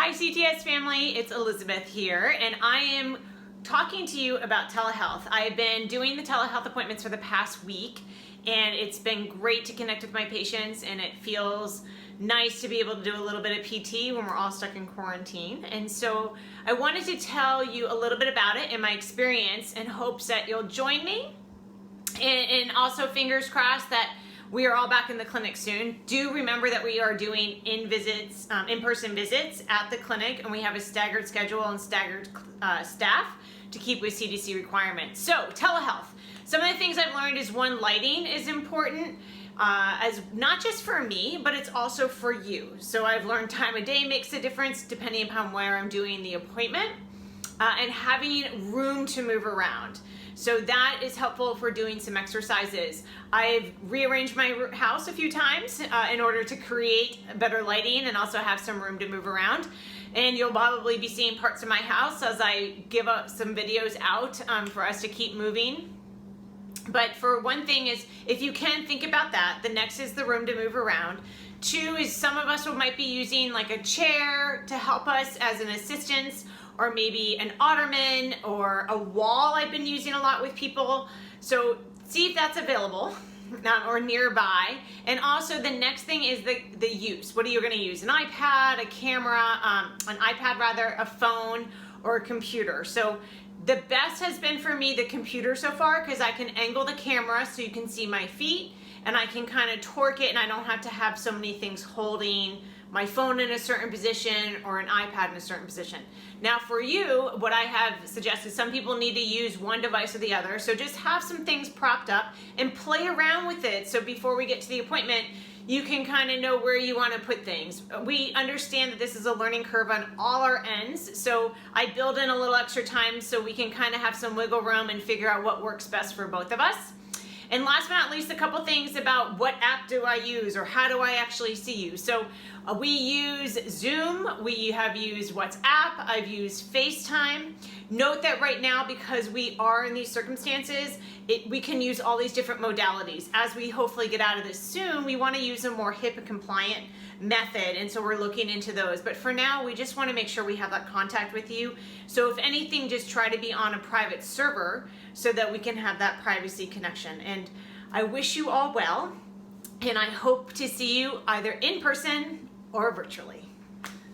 Hi CTS family, it's Elizabeth here, and I am talking to you about telehealth. I've been doing the telehealth appointments for the past week, and it's been great to connect with my patients, and it feels nice to be able to do a little bit of PT when we're all stuck in quarantine. And so I wanted to tell you a little bit about it and my experience in hopes that you'll join me, and also fingers crossed that we are all back in the clinic soon. Do remember that we are doing in-person visits at the clinic, and we have a staggered schedule and staggered staff to keep with CDC requirements. So telehealth. Some of the things I've learned is one, lighting is important, as not just for me, but it's also for you. So I've learned time of day makes a difference depending upon where I'm doing the appointment, and having room to move around. So that is helpful for doing some exercises. I've rearranged my house a few times in order to create better lighting and also have some room to move around. And you'll probably be seeing parts of my house as I give up some videos out for us to keep moving. But for one thing is, if you can think about that, the next is the room to move around. Two is some of us might be using like a chair to help us as an assistance, or maybe an ottoman or a wall I've been using a lot with people. So see if that's available or nearby. And also the next thing is the use. What are you gonna use? An iPad, a camera, an iPad rather, a phone, or a computer. So the best has been for me the computer so far, because I can angle the camera so you can see my feet, and I can kind of torque it, and I don't have to have so many things holding my phone in a certain position or an iPad in a certain position. Now for you, what I have suggested, some people need to use one device or the other, so just have some things propped up and play around with it, so before we get to the appointment, you can kind of know where you want to put things. We understand that this is a learning curve on all our ends, so I build in a little extra time so we can kind of have some wiggle room and figure out what works best for both of us. And last but not least, a couple things about what app do I use or how do I actually see you. So we use Zoom, we have used WhatsApp, I've used FaceTime. Note that right now, because we are in these circumstances, we can use all these different modalities. As we hopefully get out of this soon, we want to use a more HIPAA compliant method, and so we're looking into those. But for now, we just want to make sure we have that contact with you. So if anything, just try to be on a private server so that we can have that privacy connection. And I wish you all well, and I hope to see you either in person or virtually.